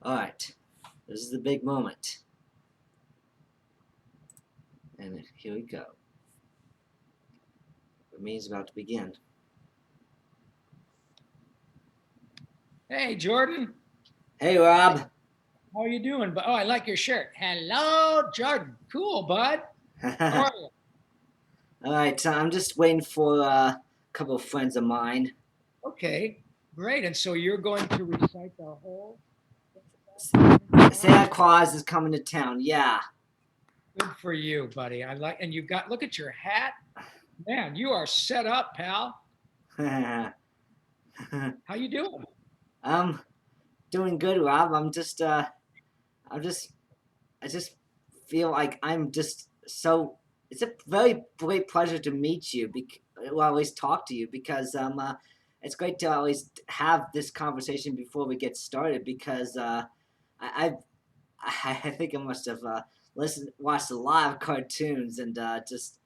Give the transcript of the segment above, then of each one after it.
All right, this is the big moment. And here we go. The meeting's about to begin. Hey, Jordan. Hey, Rob. How are you doing? Oh, I like your shirt. Hello, Jordan. Cool, bud. How are you? All right, so I'm just waiting for a couple of friends of mine. Okay, great. And so you're going to recite the whole Santa Claus is coming to town. Yeah. Good for you, buddy. And you've got, look at your hat. Man, you are set up, pal. How you doing? I'm doing good, Rob. I just feel like I'm just so. It's a very great pleasure to meet you. Well, at least talk to you because it's great to always have this conversation before we get started because I think I must have watched a lot of cartoons and just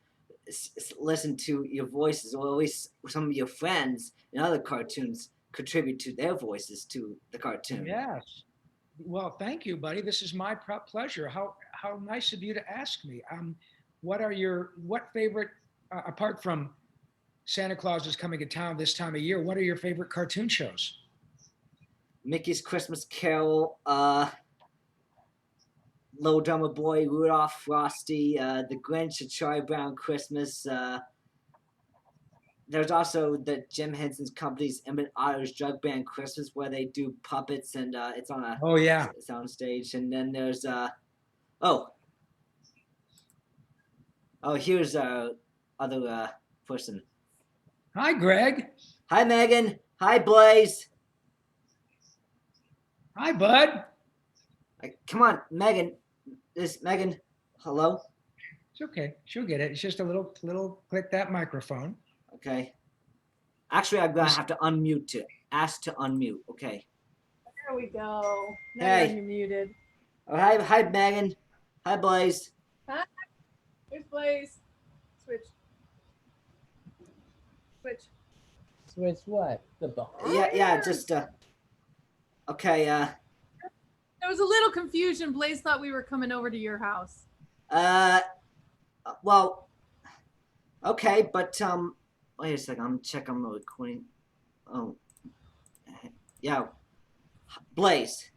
listened to your voices, or at least some of your friends in other cartoons contribute to their voices to the cartoon. Yes. Well, thank you, buddy. This is my pleasure. How nice of you to ask me. What favorite apart from Santa Claus is coming to town this time of year, what are your favorite cartoon shows? Mickey's Christmas Carol, Little Drummer Boy, Rudolph, Frosty, The Grinch, A Charlie Brown Christmas. There's also the Jim Henson's company's Emmett Otter's Drug Band Christmas, where they do puppets and it's on a sound stage. And then there's here's other person. Hi, Greg. Hi, Megan. Hi, Blaise. Hi, bud. Come on, Megan. Megan. Hello. It's okay. She'll get it. It's just a little click that microphone. Okay. Actually, I'm gonna have to unmute to ask to unmute. Okay. There we go. Now you're muted. Oh, hi, Megan. Hi, Blaise. Hi. Here's Blaise. Switch what? The bar? Yeah. Just okay. There was a little confusion. Blaise thought we were coming over to your house. Well. Okay, but wait a second. I'm checking the recording. Oh. Yeah. Blaise.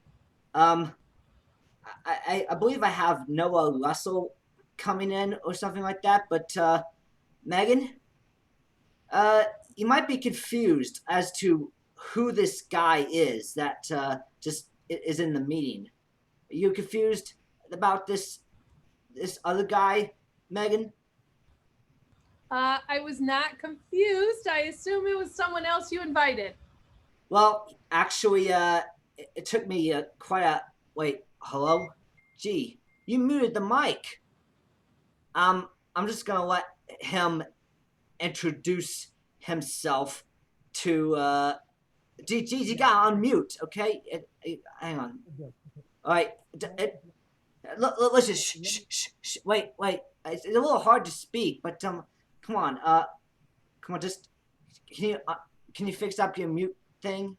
I believe I have Noah Russell coming in or something like that, but Megan, you might be confused as to who this guy is that just is in the meeting. Are you confused about this other guy, Megan? I was not confused. I assume it was someone else you invited. Well, actually, it took me quite a... Wait, hello? Gee, you muted the mic. I'm just gonna let him introduce himself to... Geez, you gotta unmute, okay? Hang on. All right. Listen, shh. Wait. It's a little hard to speak, but come on. Come on, just... Can you fix up your mute thing?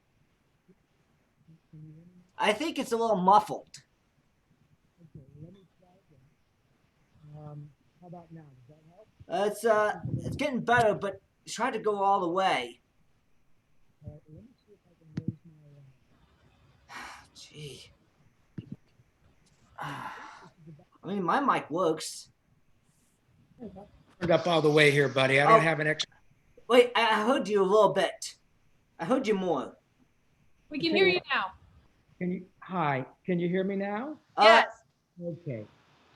I think it's a little muffled. Okay, let me try again. How about now? Does that help? It's getting better, but try to go all the way. Let me see if I can raise my. Gee. I mean, my mic works. Turned up all the way here, buddy. I don't have an extra. Wait, I heard you a little bit. I heard you more. We can hear you now. Hi, can you hear me now? Yes. Okay.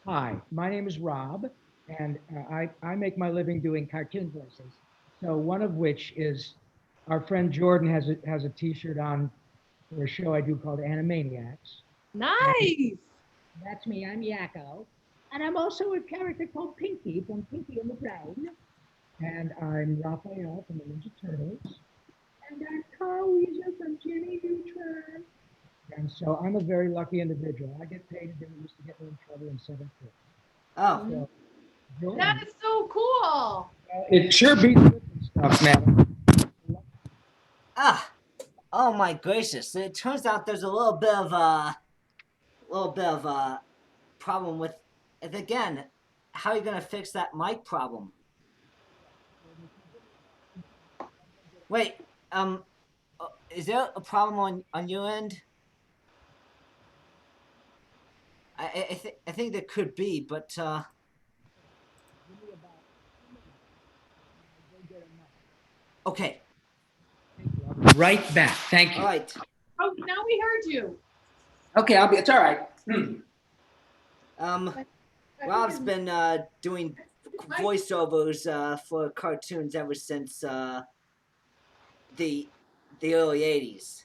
Hi, my name is Rob, and I make my living doing cartoon voices. So one of which is our friend Jordan has a T-shirt on for a show I do called Animaniacs. Nice. That's me. I'm Yakko, and I'm also a character called Pinky from Pinky and the Brain. And I'm Rafael from the Ninja Turtles. And I'm Wheezer from Jimmy Neutron. And so I'm a very lucky individual. I get paid to do what used to get me in trouble in 7th grade. Oh. So, that is so cool. It sure beats different stuff, man. Oh my gracious. It turns out there's a little bit of little bit of a problem with it again. How are you gonna fix that mic problem? Wait, is there a problem on your end? I think there could be, but okay. Right back. Thank you. All right. Oh, now we heard you. Okay, it's all right. Rob's been doing voiceovers for cartoons ever since the early '80s.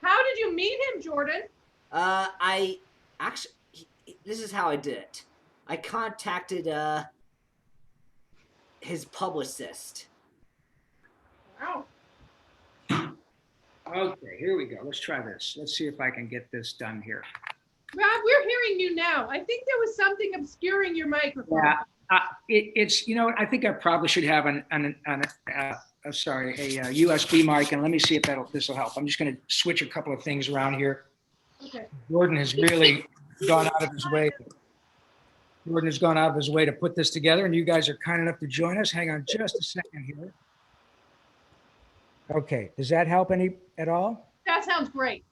How did you meet him, Jordan? I actually this is how I did it. I contacted his publicist. Wow. Okay, here we go. Let's try this. Let's see if I can get this done here. Rob, we're hearing you now. I think there was something obscuring your microphone. Yeah, it's, you know, I think I probably should have a USB mic, and let me see if this will help. I'm just going to switch a couple of things around here. Okay. Jordan has really gone out of his way. Jordan has gone out of his way to put this together, and you guys are kind enough to join us. Hang on just a second here. Okay, does that help any at all? That sounds great.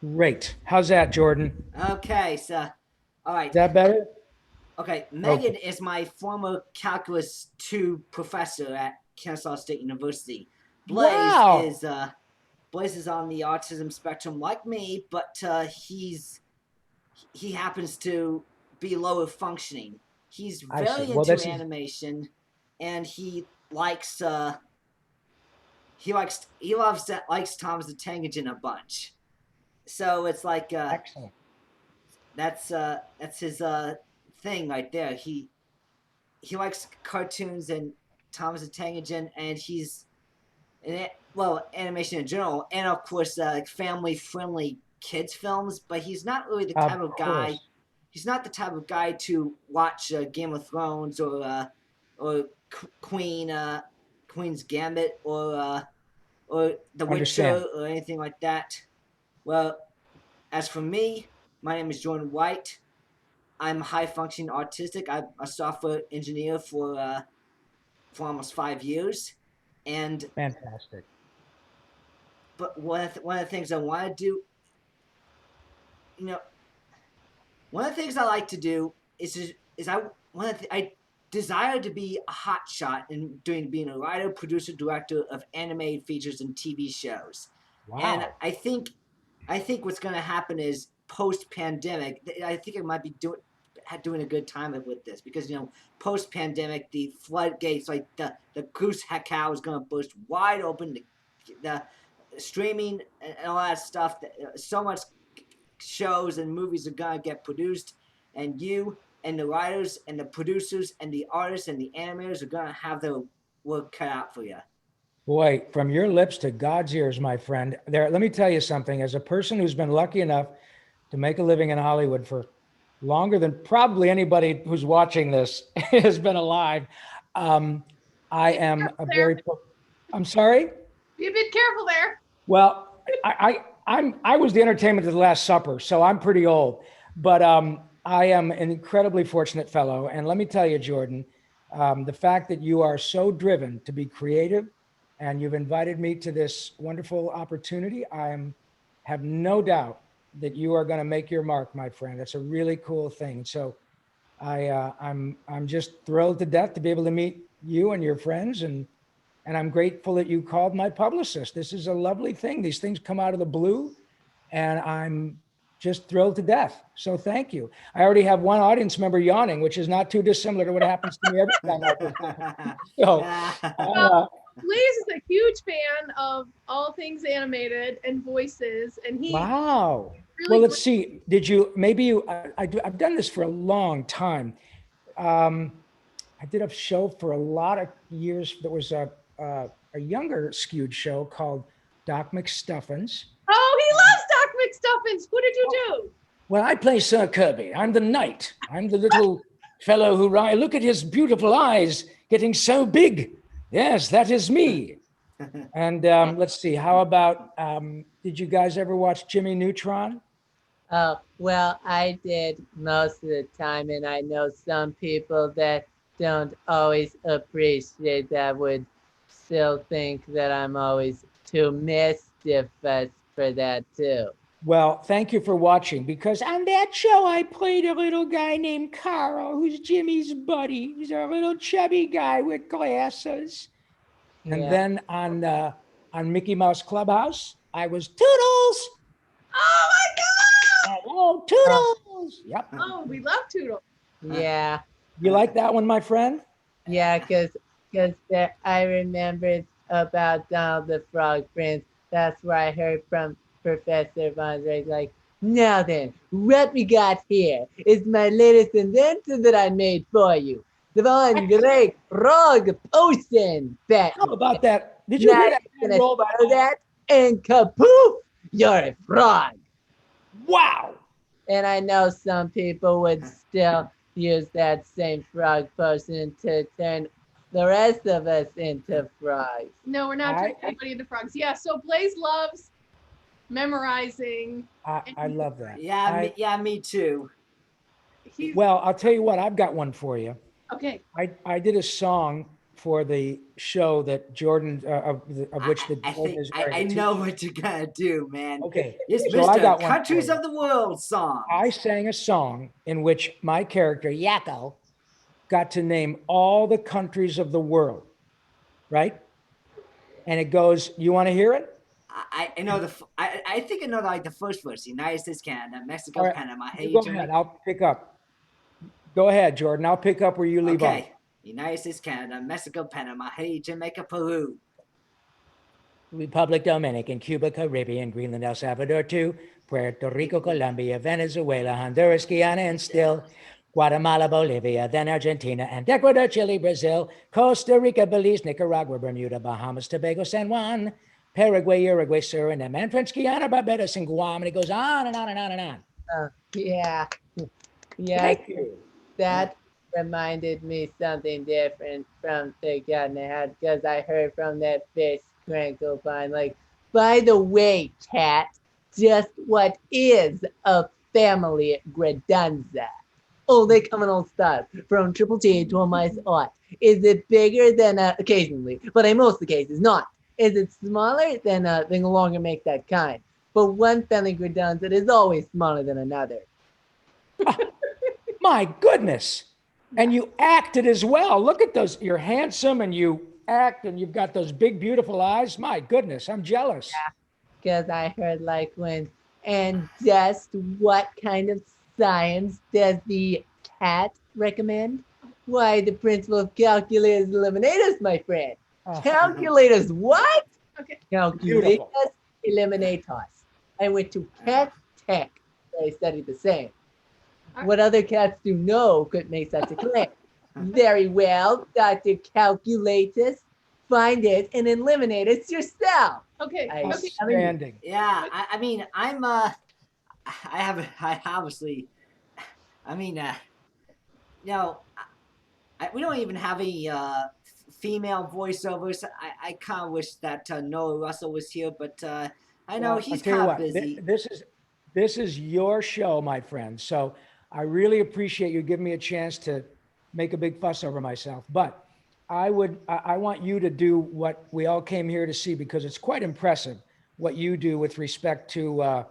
Great. How's that, Jordan? Okay, so all right. Is that better? Okay, Megan is my former Calculus 2 professor at Kennesaw State University. Blaise is on the autism spectrum like me, but he happens to be lower functioning. He's very into animation, and he likes likes Thomas the Tank Engine a bunch. So it's like excellent. That's his thing right there. He likes cartoons and Thomas the Tank Engine, and he's animation in general, and of course family friendly kids films. But he's not really the type of guy. He's not the type of guy to watch Game of Thrones or Queen's Gambit or The Witcher or anything like that. Well, as for me, my name is Jordan White. I'm high-functioning autistic. I'm a software engineer for almost 5 years, and fantastic. But one of the things I want to do, one of the things I like to do is I desire to be a hotshot in being a writer, producer, director of animated features and TV shows. Wow. And I think what's going to happen is post-pandemic, I think I might be doing a good time with this because post-pandemic the floodgates, like the goose cow is going to burst wide open. The streaming and all that stuff. So much shows and movies are going to get produced, and you and the writers and the producers and the artists and the animators are going to have their work cut out for you. Boy, from your lips to God's ears, my friend. Let me tell you something. As a person who's been lucky enough to make a living in Hollywood for longer than probably anybody who's watching this has been alive, I am I'm sorry? Be a bit careful there. Well, I was the entertainment of the Last Supper, so I'm pretty old. But I am an incredibly fortunate fellow. And let me tell you, Jordan, the fact that you are so driven to be creative and you've invited me to this wonderful opportunity, have no doubt that you are going to make your mark, my friend. That's a really cool thing. So I'm just thrilled to death to be able to meet you and your friends, and I'm grateful that you called my publicist. This is a lovely thing. These things come out of the blue, and I'm just thrilled to death. So thank you. I already have one audience member yawning, which is not too dissimilar to what happens to me every time. Blaise is a huge fan of all things animated and voices, and he. Wow. Really well, let's see. I've done this for a long time. I did a show for a lot of years. There was a younger skewed show called Doc McStuffins. Oh, he loves Doc McStuffins. Who did you do? Well, I play Sir Kirby. I'm the knight. I'm the little fellow who look at his beautiful eyes getting so big. Yes, that is me. And let's see. How about, did you guys ever watch Jimmy Neutron? Oh, well, I did most of the time, and I know some people that don't always appreciate that would still think that I'm always too mischievous for that, too. Well, thank you for watching, because on that show, I played a little guy named Carl, who's Jimmy's buddy. He's a little chubby guy with glasses. And Yeah. then on Mickey Mouse Clubhouse, I was Toodles. Oh Hello, Toodles. Yep. my god! Oh, we love Toodle. Yeah. You like that one, my friend? Yeah, because I remembered about Donald the Frog Prince. That's where I heard from Professor Von Drake, like, now then, what we got here is my latest invention that I made for you. The Von Drake Frog Potion. How about that? Did you Now hear you're that? gonna Roll swallow that, and kapoof, you're a frog. Wow. And I know some people would still use that same frog potion to turn the rest of us into frogs. No, we're not turning anybody into frogs. Yeah, so Blaise loves memorizing. I love that. Yeah, me too. Well, I'll tell you what, I've got one for you. Okay. I did a song for the show that Jordan, of which the Jordan is wearing. I know what you're gonna do, man. Okay, It's so I Mr. got one Countries for you. of the World song. I sang a song in which my character, Yakko, got to name all the countries of the world, right? And it goes, you want to hear it? I know I think I know like the first verse: United States, Canada, Mexico, All right, Panama, you Haiti, go Jamaica. ahead, I'll pick up. Go ahead, Jordan, I'll pick up where you leave off. Okay. United States, Canada, Mexico, Panama, Haiti, Jamaica, Peru. Republic Dominican, Cuba, Caribbean, Greenland, El Salvador, too, Puerto Rico, Colombia, Venezuela, Honduras, Guyana, and still Guatemala, Bolivia, then Argentina, and Ecuador, Chile, Brazil, Costa Rica, Belize, Nicaragua, Bermuda, Bahamas, Tobago, San Juan, Paraguay, Uruguay, Suriname, and French Guiana, Barbados, and Guam, and it goes on and on and on and on. Yeah. Yeah. Thank you. That reminded me something different from Forgotten Ahead, because I heard from that fish crinkle pine, like, by the way, cat, just what is a family gradanza? Oh, they come in all styles, from triple T to a mice art. Is it bigger than occasionally, but in most of the cases not? Is it smaller? Then they no longer make that kind. But one family gradanza is always smaller than another. My goodness. And you acted as well. Look at those. You're handsome and you act and you've got those big, beautiful eyes. My goodness, I'm jealous. Because I heard like when, and just what kind of science does the cat recommend? Why, the principle of calculus eliminatus, my friend. Calculators what? Okay. Calculators eliminatus. I went to cat tech. I studied the same. What other cats do know could make such a claim. Very well, Dr. Calculatus. Find it and eliminate it yourself. Okay. Outstanding. Yeah, I mean, I obviously, I mean, you know, we don't even have any female voiceovers. I kind of wish that Noah Russell was here, but I know he's kind of busy. This is your show, my friend. So I really appreciate you giving me a chance to make a big fuss over myself. But I want you to do what we all came here to see, because it's quite impressive what you do with respect to,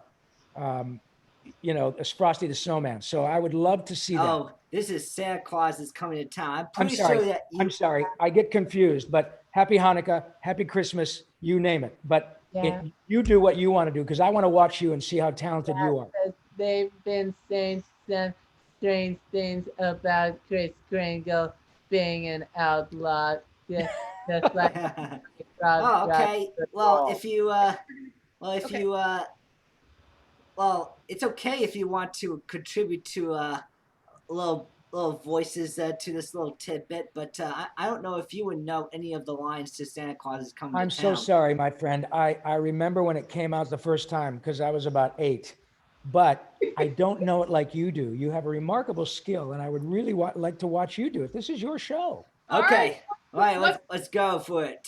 Frosty the Snowman. So I would love to see that. Oh, this is Santa Claus is coming to town. I'm sorry. I'm sorry. I get confused, but happy Hanukkah, happy Christmas, you name it. But you do what you want to do, because I want to watch you and see how talented you are. They've been saying some strange things about Kris Kringle being an outlaw. Just like oh, okay. Well, if you, it's okay if you want to contribute to little voices to this little tidbit, but I don't know if you would know any of the lines to Santa Claus is coming. I'm so sorry, my friend. I remember when it came out the first time, because I was about 8, but I don't know it like you do. You have a remarkable skill, and I would really like to watch you do it. This is your show. Okay, all right, let's go for it.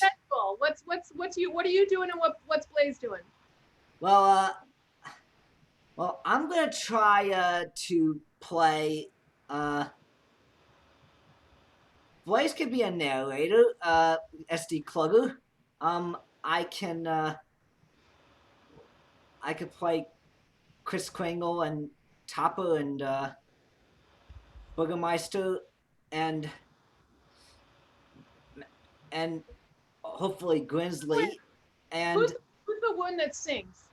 What are you doing, and what's Blaise doing? Well, Well, I'm gonna try to play. Blaise could be a narrator. SD Clugger. I can. I could play Chris Kringle and Topper and Burgermeister and and hopefully Grinsley and Who's the one that sings?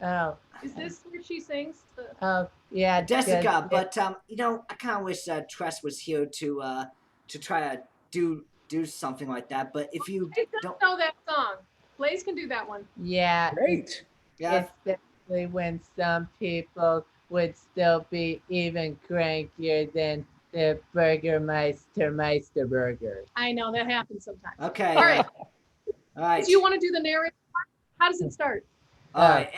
Oh, Is this where she sings? oh, yeah. Jessica. But I kind of wish Tress was here to try to do something like that. But if you I don't, don't know that song. Blaise can do that one. Yeah, Great. yeah, especially when some people would still be even crankier than the Burgermeister Meisterburger. I know that happens sometimes. okay, All right. all right. Do you want to do the narrative part? How does it start? All right.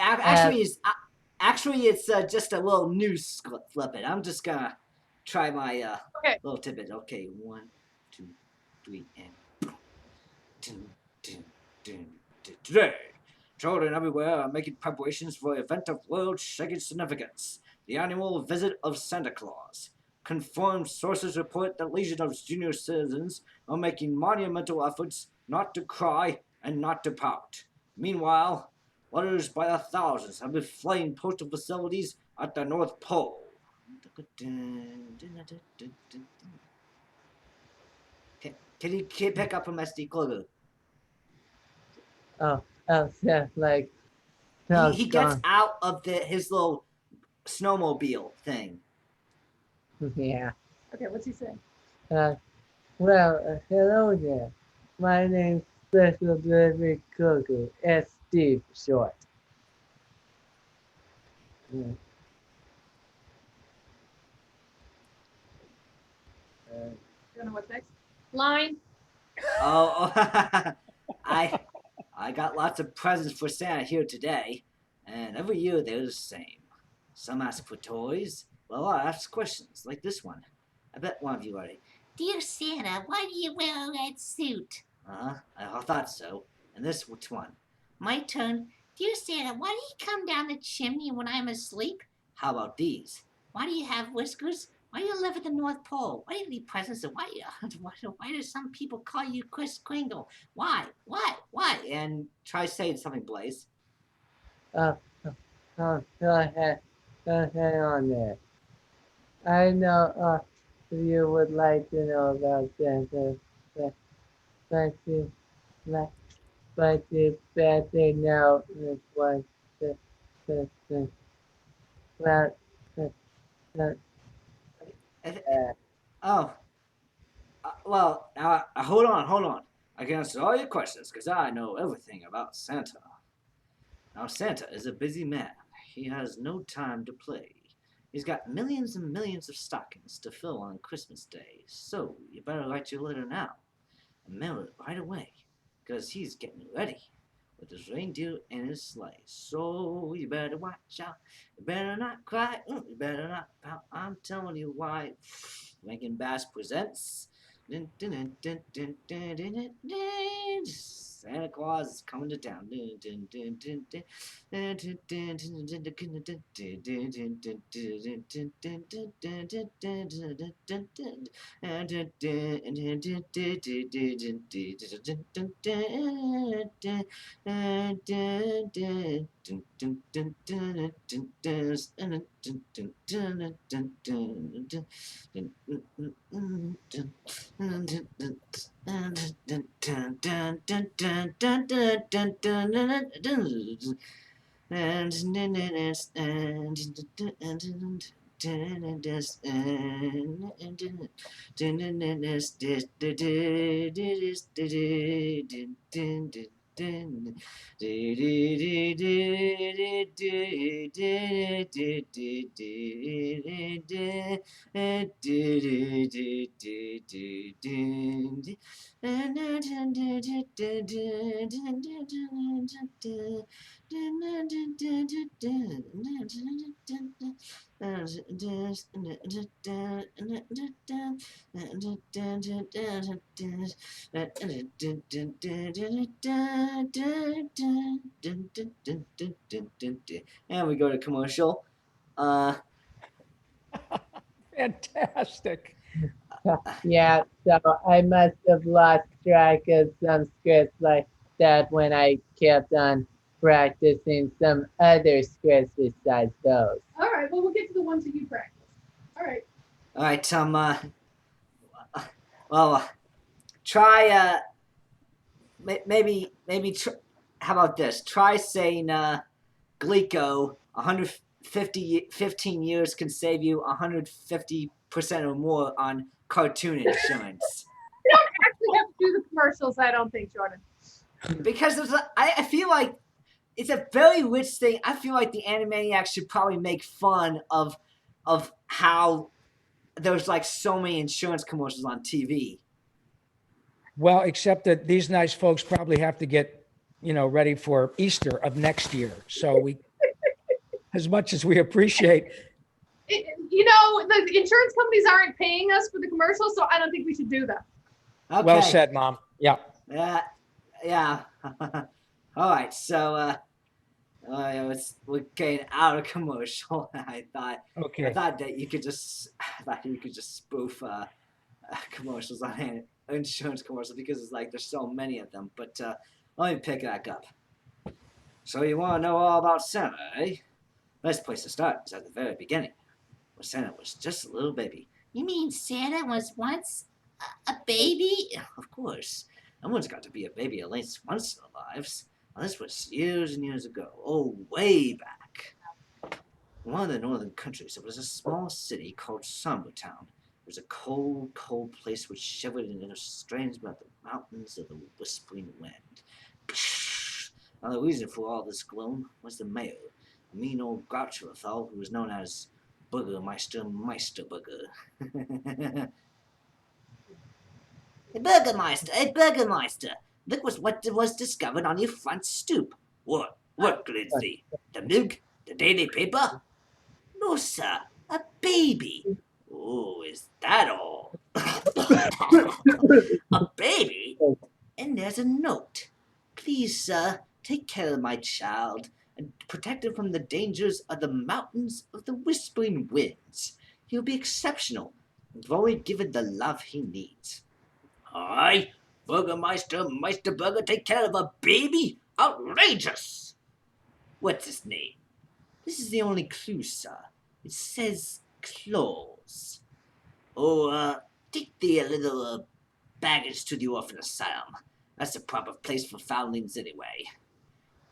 Actually, it's just a little news flip it. I'm just gonna try my Okay. little tidbit. Okay, 1, 2, 3, and today, children everywhere are making preparations for an event of world-shaking significance: the annual visit of Santa Claus. Confirmed sources report that legions of junior citizens are making monumental efforts not to cry and not to pout. Meanwhile, letters by the thousands have been flooding postal facilities at the North Pole. Can you pick up from SD Kluger? Oh, yeah, like, He gets out of his little snowmobile thing. Yeah. Okay, what's he saying? Well, hello there. My name's Special Delivery Cooker, SD for short. Yeah. Don't know what's next. Line. Oh, I got lots of presents for Santa here today, and every year they're the same. Some ask for toys, while I ask questions like this one. I bet one of you already. Dear Santa, why do you wear a red suit? I thought so. And this which one? My turn. Dear Santa, why do you come down the chimney when I'm asleep? How about these? Why do you have whiskers? Why do you live at the North Pole? Why do you leave presents? And why do some people call you Chris Kringle? Why? Why? And try saying something, Blaise. Go ahead. Hang on there. I know you would like to know about that, but you better know what the well, uh, Oh, well, now hold on. I can answer all your questions because I know everything about Santa. Now, Santa is a busy man. He has no time to play. He's got millions and millions of stockings to fill on Christmas Day, so you better write your letter now and mail it right away, because he's getting ready with his reindeer and his sleigh. So you better watch out. You better not cry. You better not pout. I'm telling you why. Rankin Bass presents. Santa Claus is coming to town. And we go to commercial. Uh, Fantastic. Yeah, so I must have lost track of some scripts like that when I kept on practicing some other scripts besides those. All right. Well, we'll get to the ones that you practice. All right. all right. Well, try. Maybe. How about this? Try saying, Glico. 15 years can save you 150% or more on cartoon insurance. You don't actually have to do the commercials, I don't think, Jordan. Because I feel like it's a very rich thing. I feel like the Animaniacs should probably make fun of how there's like so many insurance commercials on TV. Well, except that these nice folks probably have to get, ready for Easter of next year. So as much as we appreciate, The insurance companies aren't paying us for the commercials, so I don't think we should do them. Okay. well said, Mom. Yeah. Yeah. All right. So we're getting out of commercial. I Okay. thought that you could just spoof commercials on insurance commercials because it's like there's so many of them. But let me pick it back up. So you want to know all about Santa, eh? Best place to start is at the very beginning, where Santa was just a little baby. You mean Santa was once a baby? Of course, everyone's got to be a baby at least once in their lives. Now, this was years and years ago. Oh, way back. In one of the northern countries, there was a small city called Sombertown. It was a cold, cold place which shivered in a strange about the mountains of the whispering wind. Now, the reason for all this gloom was the mayor, a mean old grouch Rafael, who was known as Burgermeister Meisterburger. Hey, Burgermeister, look what was discovered on your front stoop. What Lindsay? The milk? The daily paper? No, sir, a baby. Oh, is that all? A baby? And there's a note. Please, sir, take care of my child and protect him from the dangers of the mountains of the whispering winds. He'll be exceptional and will only given the love he needs. Aye, Meisterburger, take care of a baby? Outrageous! What's his name? This is the only clue, sir. It says Claus. Oh, take the little baggage to the orphan asylum. That's the proper place for foundlings anyway.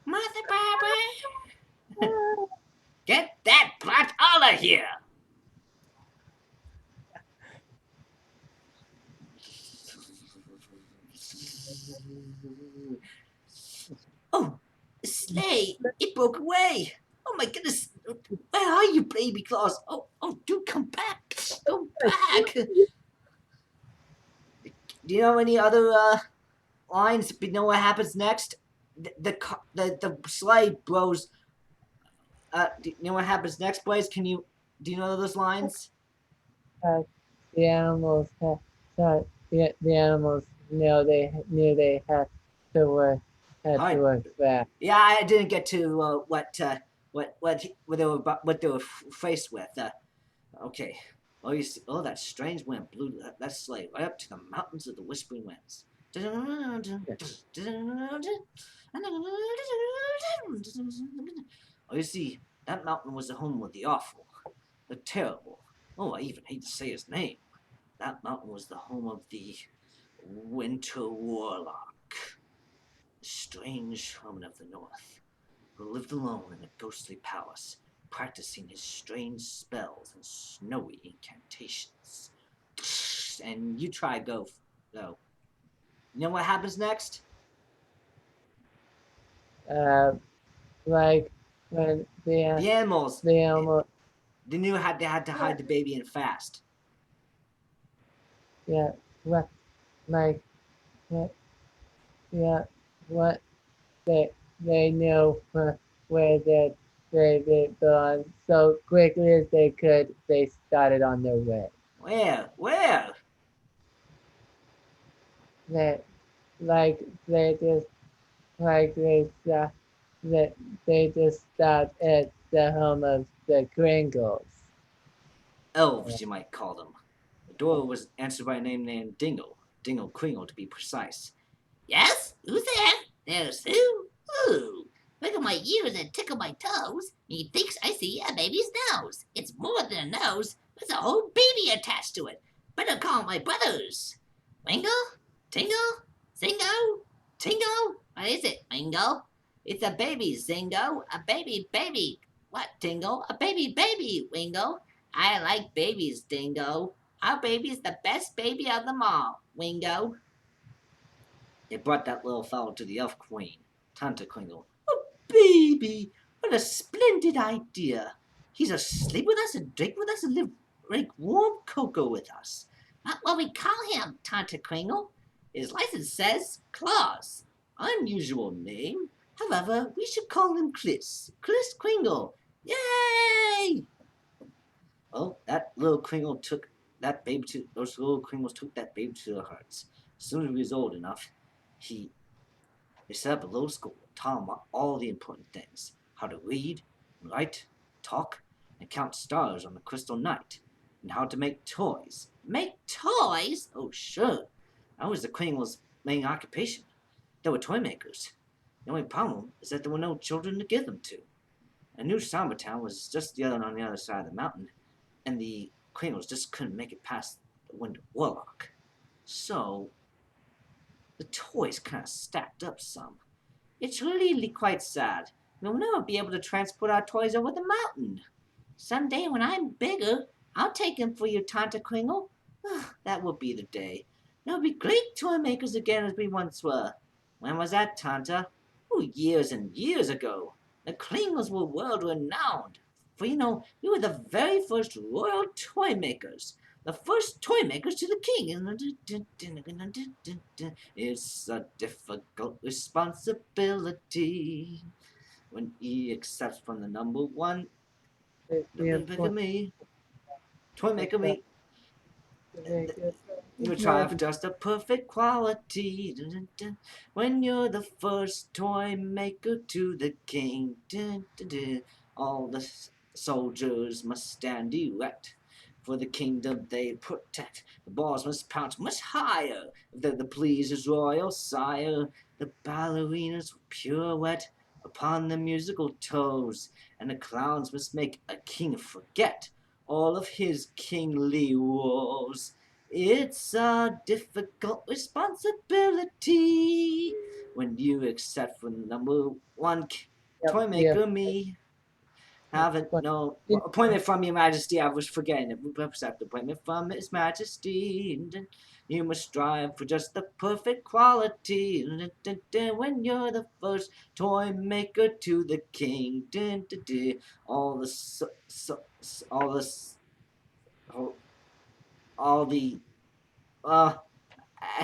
Mother Barbara. Get that brat out of here! Oh, the sleigh. It broke away. Oh my goodness. Where are you, baby Claus? Oh, do come back. Come back. Do you know any other lines? Do you know what happens next? The sleigh blows. Do you know what happens next, Blaise? Do you know those lines? The animals the animals knew they had to work fast. Yeah, I didn't get to what they were faced with. Okay. Oh, you see, that strange wind blew that sleigh right up to the mountains of the whispering winds. Oh, you see, that mountain was the home of the awful, the terrible. Oh, I even hate to say his name. That mountain was the home of the Winter Warlock, the strange shaman of the north, who lived alone in a ghostly palace, practicing his strange spells and snowy incantations. And you try go. You know what happens next? Like when The animals. the animal They knew they had to hide the baby in fast. yeah what like what yeah what they knew where their baby gone so quickly as they could. They started on their way. Where? They like they just like they just stopped at the home of the Kringles. Elves, you might call them. The door was answered by a name named Dingle. Dingle Kringle, to be precise. Yes? Who's there? There's who? Ooh. Wiggle my ears and tickle my toes. He thinks I see a baby's nose. It's more than a nose. There's a whole baby attached to it. Better call my brothers. Wingle? Tingle? Zingo? Tingle? What is it, Wingle? It's a baby, Zingo. A baby, baby. What, Tingle? A baby, baby, Wingle. I like babies, Dingo. Our baby's the best baby of them all, Wingo. They brought that little fellow to the elf queen, Tanta Kringle. Oh, baby! What a splendid idea! He's to sleep with us and drink with us and drink warm cocoa with us. What will we call him, Tanta Kringle? His license says Claus. Unusual name. However, we should call him Kliss. Kliss Kringle. Yay! Oh, that little Kringle took that baby to those little Kringles took that baby to their hearts. As soon as he was old enough, they set up a little school, taught him all the important things: how to read, write, talk, and count stars on the crystal night, and how to make toys. Make toys? Oh, sure. That was the Kringles' main occupation. They were toy makers. The only problem is that there were no children to give them to. A new Town was just on the other side of the mountain, and the Kringles just couldn't make it past the Winter Warlock. So the toys kind of stacked up some. It's really quite sad. We'll never be able to transport our toys over the mountain. Someday when I'm bigger, I'll take him for you, Tanta Kringle. That will be the day. There'll be great toy makers again as we once were. When was that, Tanta? Oh, years and years ago. The Kringles were world renowned. For we were the very first royal toy makers. The first toy makers to the king. It's a difficult responsibility when he accepts from the number one. Toy maker me. You try for just a perfect quality. When you're the first toy maker to the king, all the soldiers must stand erect. For the kingdom they protect. The balls must pounce much higher. If they're the please his royal sire, the ballerinas pirouette upon the musical toes, and the clowns must make a king forget all of his kingly woes. It's a difficult responsibility when you accept from number one toy maker me. Haven't no appointment from your majesty. I was forgetting it. Accept appointment from his majesty. You must strive for just the perfect quality. When you're the first toy maker to the king. All the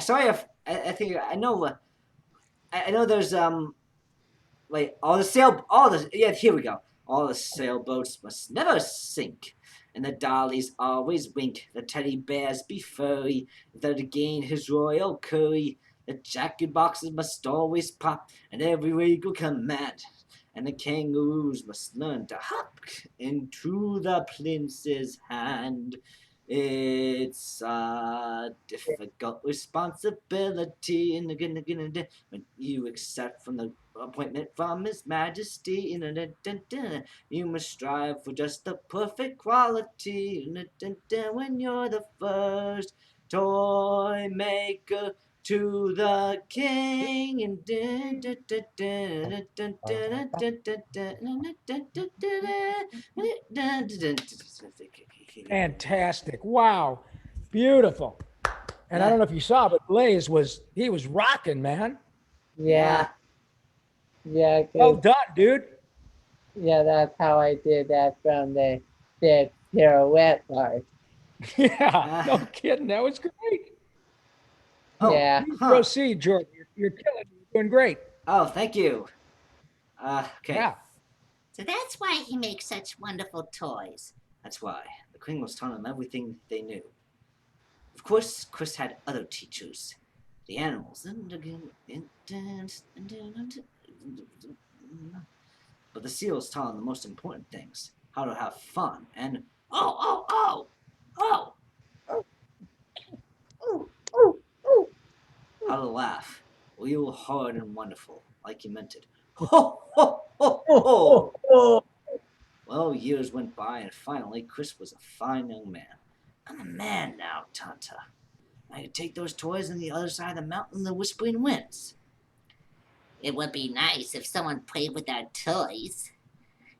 sorry if I think I know I know there's wait, here we go. All the sailboats must never sink, and the dollies always wink. The teddy bears be furry, if they're to gain his royal curry. The jacket boxes must always pop, and every regal command. And the kangaroos must learn to hop into the prince's hand. It's a difficult responsibility when you accept from the appointment from his majesty. You must strive for just the perfect quality when you're the first toy maker to the king. Fantastic. Wow. Beautiful. And I don't know if you saw, but Blaise was rocking, man. Yeah. Yeah. Well done, dude. Yeah, that's how I did that from the pirouette part. Yeah, no kidding. That was great. Yeah. Please proceed, Jordan. You're killing it. You're doing great. Oh, thank you. Okay. Yeah. So that's why he makes such wonderful toys. That's why. The queen was telling them everything they knew. Of course, Chris had other teachers. The animals. But the seals taught him the most important things: how to have fun and Oh, how to laugh. Real hard and wonderful, like he meant it. Ho, ho, ho, ho! Well, years went by, and finally, Chris was a fine young man. I'm a man now, Tanta. I can take those toys on the other side of the mountain in the whispering winds. it would be nice if someone played with our toys.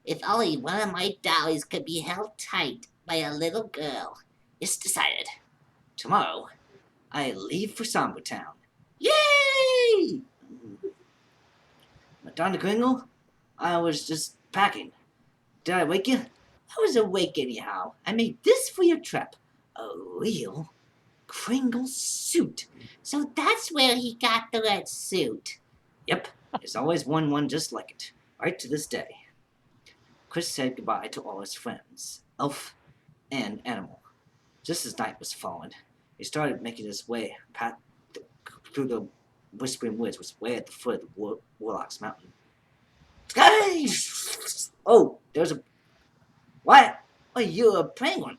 If only one of my dollies could be held tight by a little girl. It's decided. Tomorrow, I leave for Samba Town. Yay! Madonna Kringle, I was just packing. Did I wake you? I was awake anyhow. I made this for your trap. A real Kringle suit. So that's where he got the red suit. Yep, there's always one just like it, right to this day. Chris said goodbye to all his friends, elf and animal. Just as night was falling, he started making his way through the whispering woods, was way at the foot of the Warlock's Mountain. Sky! Oh, there's a... What? Oh, you're a penguin.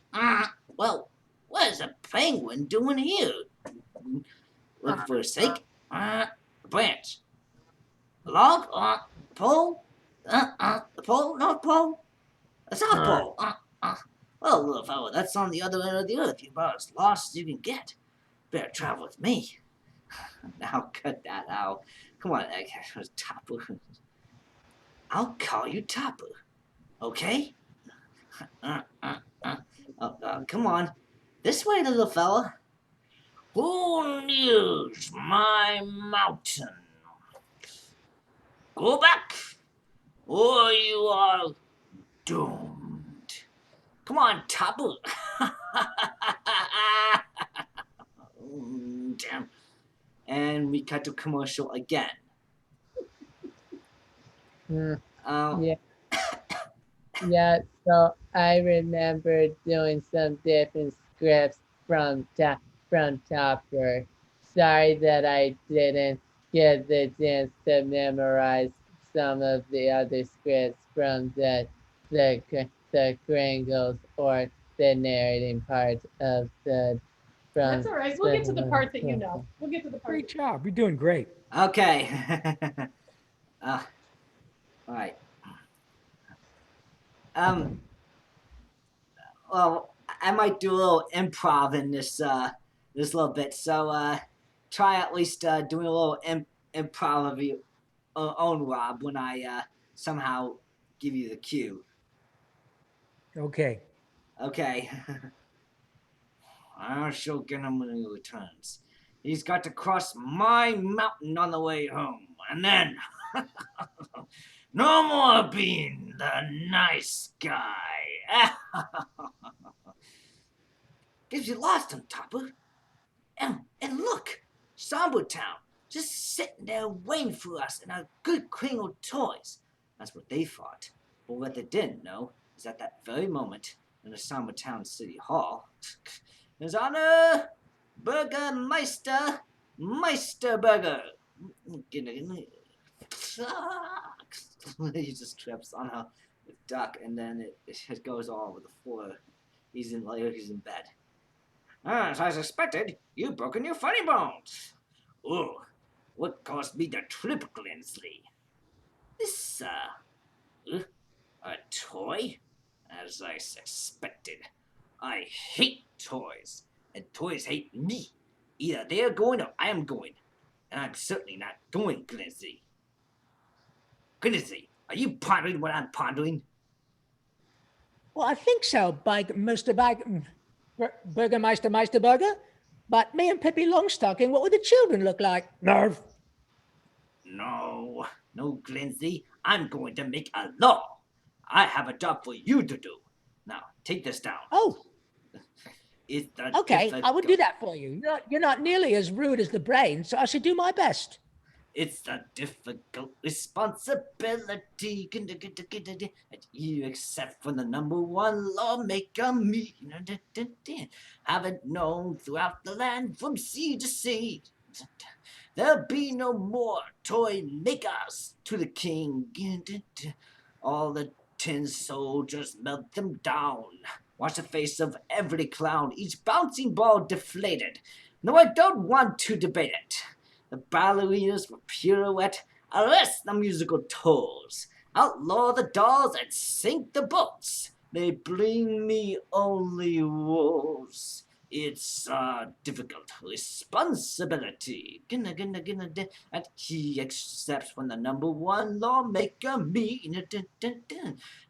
Well, what is a penguin doing here? Look for a stake. A branch. A log? Pole? The pole? North pole? A south pole? Well, little fellow, that's on the other end of the earth. You're about as lost as you can get. Better travel with me. Now cut that out. Come on, Tapu. I'll call you Tapu. Okay? Come on. This way, little fella. Who nears my mountain? Go back, or you are doomed. Come on, Tapu. Damn. And we cut to commercial again. Yeah. Yeah, so I remember doing some different scripts from Topper. Sorry that I didn't get the chance to memorize some of the other scripts from the Kringles or the narrating part of the That's all right. We'll get to the part that you know. We'll get to the part. Great job. You're doing great. Okay. All right. Well, I might do a little improv in this little bit. So try at least doing a little improv of your own, Rob, when I somehow give you the cue. Okay. Okay. I shall get him when he returns. He's got to cross my mountain on the way home, and then no more being the nice guy. Guess you lost him, Topper. And look, Samba Town, just sitting there waiting for us and our good Kringle toys. That's what they thought. But what they didn't know is at that very moment in the Samba Town City Hall, His Honor, Burgermeister, Meisterburger. He just trips on a duck, and then it goes all over the floor. He's in bed. As I suspected, you've broken your funny bones. Oh, what caused me the trip, Glensley? This, a toy? As I suspected. I hate toys, and toys hate me. Either they are going or I am going. And I'm certainly not going, Glensley. Glensley, are you pondering what I'm pondering? Well, I think so, Burgermeister Meisterburger. But me and Pippi Longstocking, what would the children look like? Nerve. No, Glensley. I'm going to make a law. I have a job for you to do. Now, take this down. Oh, It's the okay, I will do that for you. You're not nearly as rude as the brain, so I should do my best. It's a difficult responsibility that you accept from the number one lawmaker, me. Haven't known throughout the land from sea to sea. There'll be no more toy makers to the king. All the tin soldiers melt them down. Watch the face of every clown, each bouncing ball deflated. No, I don't want to debate it. The ballerinas will pirouette, arrest the musical toes, outlaw the dolls and sink the boats. They bring me only woes. It's a difficult responsibility. And he accepts when the number one lawmaker me.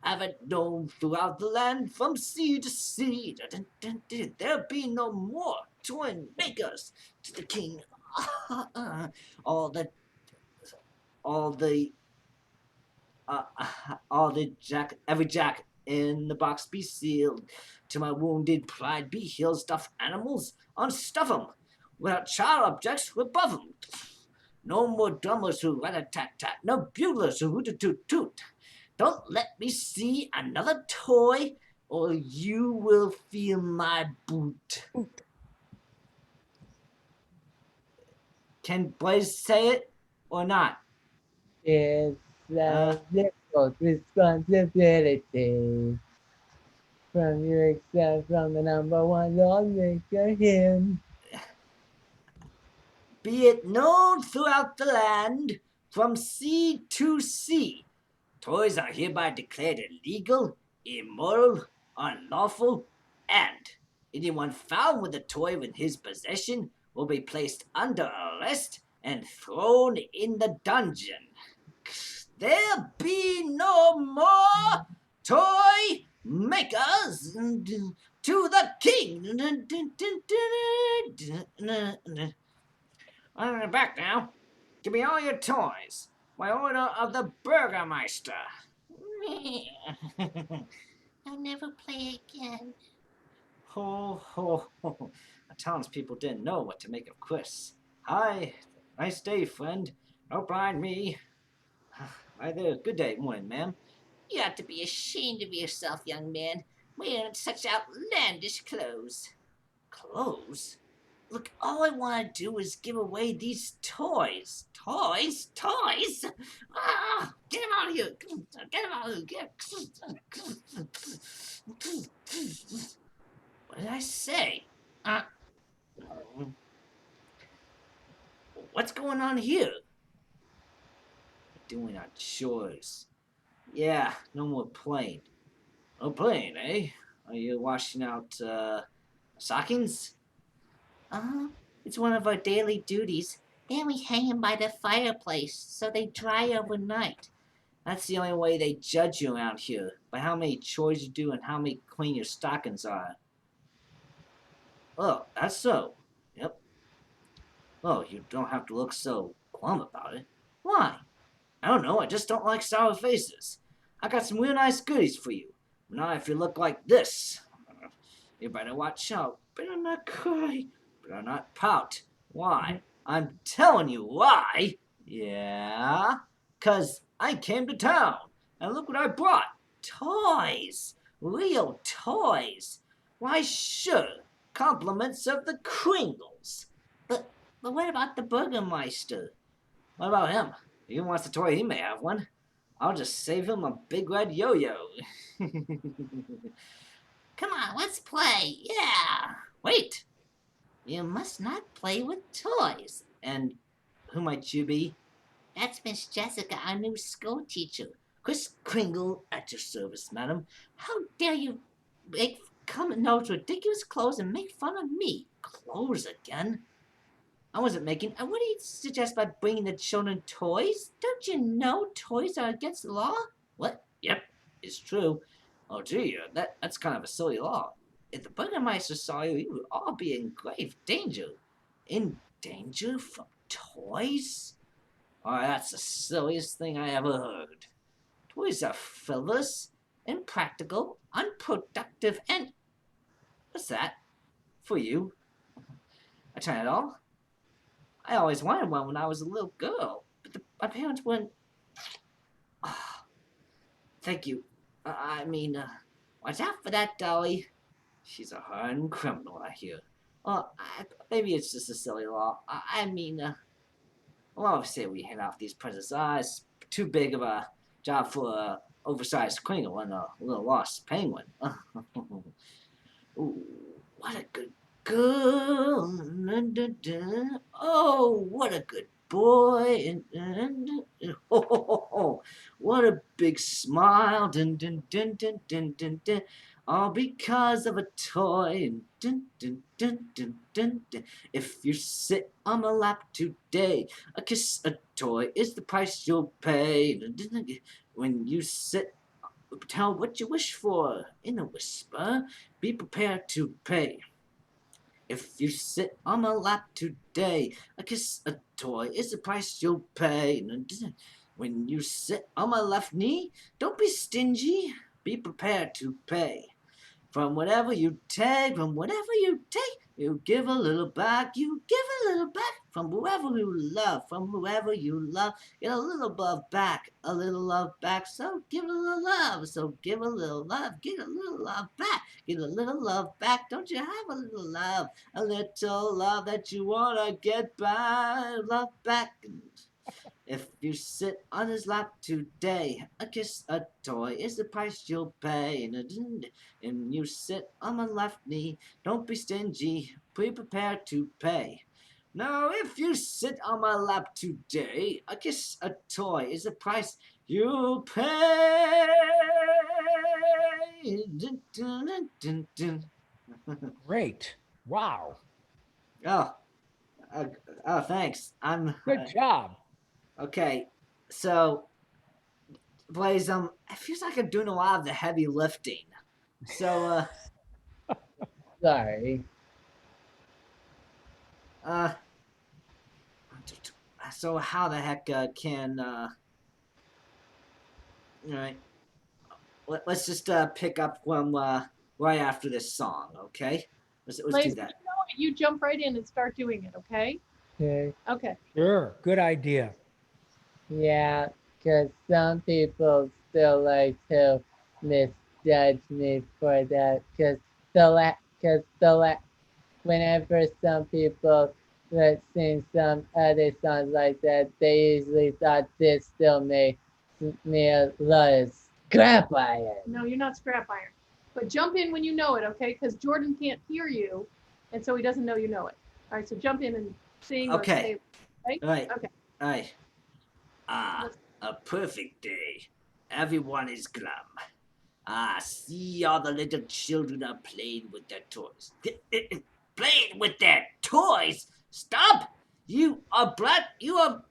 Have it known throughout the land from sea to sea. There'll be no more toy makers to the king. all the all the every jack in the box be sealed. To my wounded pride be healed. Stuffed animals, unstuff 'em. Without child objects, rebuff 'em. No more drummers who rat-a-tat-tat. No buglers who hoot-a-toot-toot. Don't let me see another toy, or you will feel my boot. Can Blaise say it or not? It's a difficult responsibility from you accept from the number one lawmaker him. Be it known throughout the land, from sea to sea, toys are hereby declared illegal, immoral, unlawful, and anyone found with a toy in his possession will be placed under arrest and thrown in the dungeon. There be no more toy makers to the king. I'm back now. Give me all your toys. By order of the Burgermeister. I'll never play again. Ho, ho, ho. The townspeople didn't know what to make of Chris. Hi. Nice day, friend. Don't mind me. Hi there. Good day. Morning, ma'am. You ought to be ashamed of yourself, young man, wearing such outlandish clothes. Clothes? Look, all I want to do is give away these toys. Toys? Toys? Ah! Get him out of here! Get him out of here! What did I say? What's going on here? We're doing our chores. Yeah, no more playing. No playing, eh? Are you washing out, stockings? It's one of our daily duties. Then we hang them by the fireplace so they dry overnight. That's the only way they judge you around here, by how many chores you do and how many clean your stockings are. Oh, that's so. Yep. Oh, you don't have to look so glum about it. Why? I don't know, I just don't like sour faces. I got some real nice goodies for you. Not if you look like this. You better watch out. Better not cry. Better not pout. Why? I'm telling you why. Yeah? 'Cause I came to town, and look what I brought. Toys. Real toys. Why, sure. Compliments of the Kringles. But what about the Burgermeister? What about him? If he wants a toy, he may have one. I'll just save him a big red yo-yo. Come on, let's play. Yeah. Wait. You must not play with toys. And who might you be? That's Miss Jessica, our new school teacher. Chris Kringle at your service, madam. How dare you come in those ridiculous clothes and make fun of me? Clothes again? I wasn't making. What do you suggest by bringing the children toys? Don't you know toys are against the law? What? Yep, it's true. Oh, gee, that's kind of a silly law. If the Burgermeister saw you, you would all be in grave danger. In danger from toys? Oh, that's the silliest thing I ever heard. Toys are frivolous, impractical, unproductive, and... What's that? For you? I tried it all. I always wanted one when I was a little girl, but my parents wouldn't... Oh, thank you. Watch out for that dolly. She's a hardened criminal, I hear. Well, maybe it's just a silly law. Well, obviously we hand off these presents. It's too big of a job for a oversized Kringle and a little lost penguin. Ooh, what a good girl. Oh, what a good boy. Oh, what a big smile. All because of a toy. If you sit on my lap today, a kiss, a toy is the price you'll pay. When you sit, tell what you wish for in a whisper. Be prepared to pay. If you sit on my lap today, a kiss, a toy is the price you'll pay. When you sit on my left knee, don't be stingy. Be prepared to pay. From whatever you take, you give a little back, you give a little back. From whoever you love, get a little love back, a little love back. So give a little love, so give a little love, get a little love back, get a little love back. Don't you have a little love that you wanna get back, love back? If you sit on his lap today, a kiss, a toy is the price you'll pay. And you sit on my left knee, don't be stingy, be prepared to pay. Now, if you sit on my lap today, a kiss, a toy is the price you'll pay. Great. Wow. Oh, thanks. Good job. Okay. So, Blaise, it feels like I'm doing a lot of the heavy lifting. So, Sorry. uh, so how the heck can all right? Let's just pick up from right after this song, okay? Let's Blaise, do that. you jump right in and start doing it, okay? Okay. Okay. Sure. Good idea. Yeah, because some people still like to misjudge me for that. Because whenever some people sing some other songs like that, they usually thought this still made me a lot of scrap iron. No, you're not scrap iron. But jump in when you know it, okay? Because Jordan can't hear you, and so he doesn't know you know it. All right, so jump in and sing or Okay. say, okay? All right. Okay. All right. A perfect day. Everyone is glum. See all the little children are playing with their toys. Playing with their toys? Stop! You are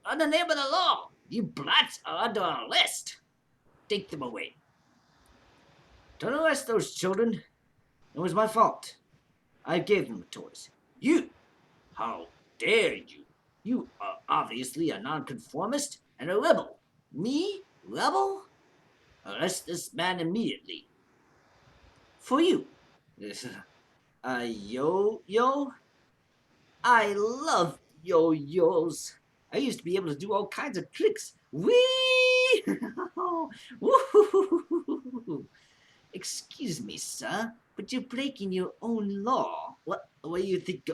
on the name of the law. You blats are under a list. Take them away. Don't arrest those children. It was my fault. I gave them the toys. You! How dare you? You are obviously a nonconformist and a rebel. Me? Rebel? Arrest this man immediately. For you. Yo-yo? I love yo-yos. I used to be able to do all kinds of tricks. Whee! Woo! Excuse me, sir, but you're breaking your own law. What do you think?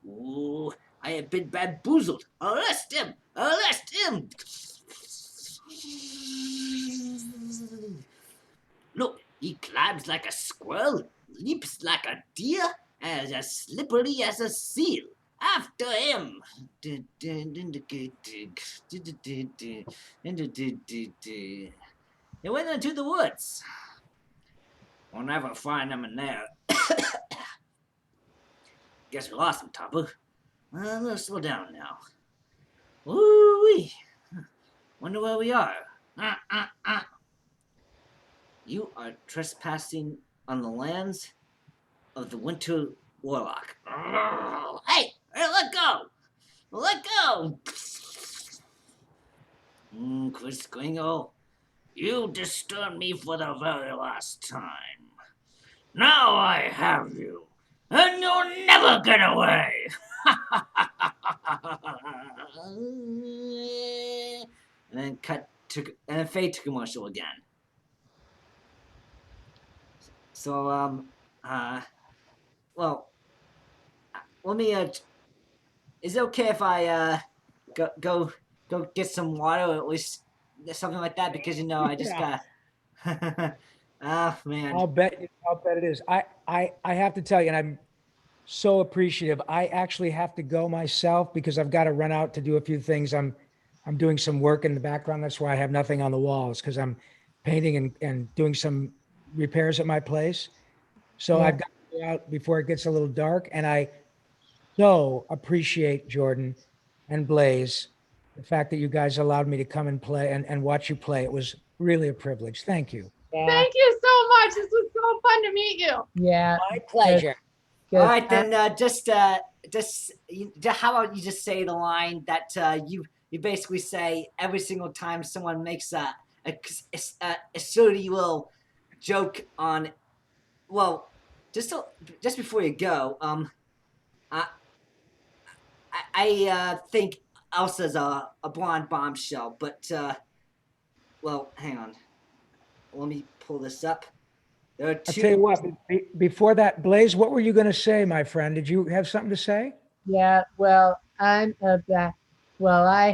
Ooh, I have been bamboozled. Arrest him! Arrest him! Look, he climbs like a squirrel, leaps like a deer, and is as slippery as a seal. After him! He went into the woods. We'll never find him in there. Guess we lost him, Topper. Let's slow down now. Woo-wee! Wonder where we are. You are trespassing on the lands of the Winter Warlock. Hey, let go! Let go! Chris Kringle, you disturbed me for the very last time. Now I have you, and you'll never get away. And then fade to commercial again. So well, let me is it okay if I go get some water or at least something like that? Because I just Yeah. got. Oh man. I'll bet it is. I have to tell you, and I'm so appreciative. I actually have to go myself because I've got to run out to do a few things. I'm doing some work in the background. That's why I have nothing on the walls because I'm painting and doing some repairs at my place. So Yeah. I've got to go out before it gets a little dark. And I so appreciate Jordan and Blaise, the fact that you guys allowed me to come and play and watch you play. It was really a privilege. Thank you. Yeah. Thank you so much. This was so fun to meet you. Yeah. My pleasure. All right, then just how about you just say the line that you basically say every single time someone makes a silly little joke on, well, just before you go, I I think Elsa's a blonde bombshell, but well, hang on, let me pull this up. There are I'll tell you two. what, before that, Blaise, what were you going to say, my friend? Did you have something to say? Yeah, well, I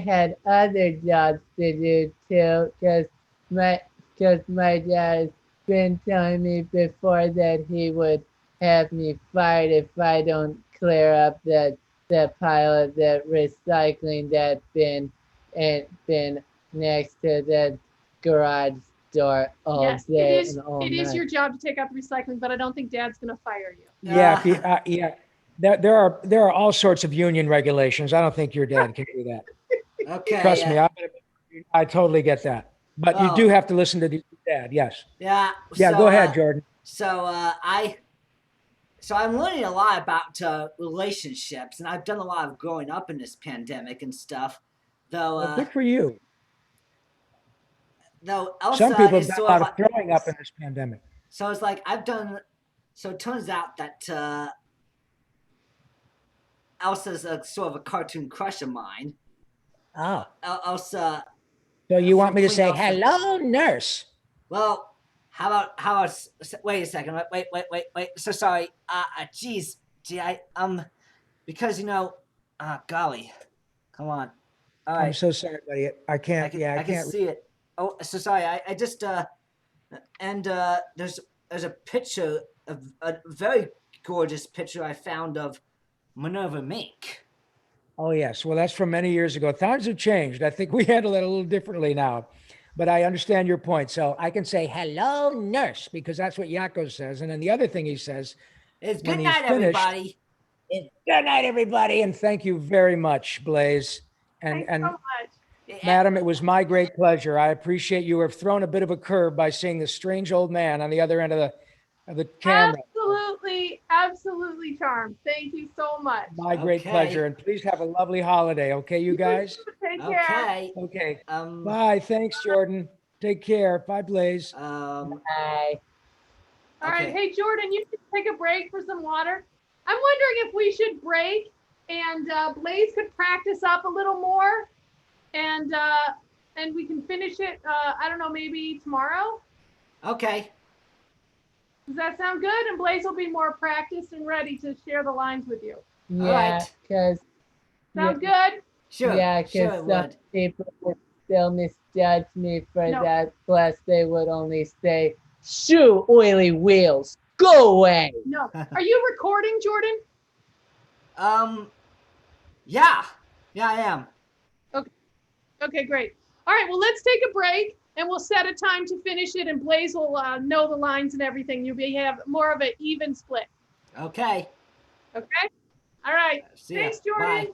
had other jobs to do too, because my dad's been telling me before that he would have me fired if I don't clear up the pile of the recycling that been next to the garage door all Yes, day it is. and all It is night. your job to take out the recycling, but I don't think Dad's gonna fire you. Yeah, if you, yeah. There are all sorts of union regulations. I don't think your dad can do that. Okay. Trust me, I totally get that. But you do Well, have to listen to your dad. Yes. yeah. Yeah, So, go ahead, Jordan. So I'm learning a lot about relationships, and I've done a lot of growing up in this pandemic and stuff. Though Well, good for you. though Some Elsa people have is done a sort of lot of like, throwing up in this pandemic. so it's like I've done. So it turns out that Elsa's a sort of a cartoon crush of mine. Oh. Elsa So you want from me to Queen say, Elsa. hello, nurse? Well, how about wait a second. Wait. So sorry. Geez, because golly, come on. All I'm right. so sorry, buddy. I can't. Yeah, I I can can't. see it. Oh, so sorry. I just and there's a picture of a very gorgeous picture I found of Minerva Mink. Oh, yes. Well, that's from many years ago. Times have changed. I think we handle it a little differently now. But I understand your point. So I can say, hello, nurse, because that's what Yakko says. And then the other thing he says It's when good he's night, finished everybody. is good night, everybody. And thank you very much, Blaise. Thanks so And much. madam, it was my great pleasure. I appreciate you have thrown a bit of a curve by seeing the strange old man on the other end of the camera. Absolutely charmed. Thank you so much. My great pleasure. And please have a lovely holiday. Okay, you guys? Take care. Okay. Okay. Bye. Thanks, Jordan. Take care. Bye, Blaise. Bye. All right. Okay. Hey, Jordan, you should take a break for some water. I'm wondering if we should break and Blaise could practice up a little more and we can finish it, I don't know, maybe tomorrow. Okay. Does that sound good? And Blaise will be more practiced and ready to share the lines with you. Yeah, right. because Sound good? Sure. yeah, Sure because it some would. people would still misjudge me for No. that. Plus, they would only say, "Shoo, oily wheels, go away." No. Are you recording, Jordan? Yeah. Yeah, I am. Okay, great. All right, well, let's take a break and we'll set a time to finish it and Blaise will know the lines and everything. You'll have more of an even split. Okay. Okay? All right. See ya. Thanks, Jordan. Bye.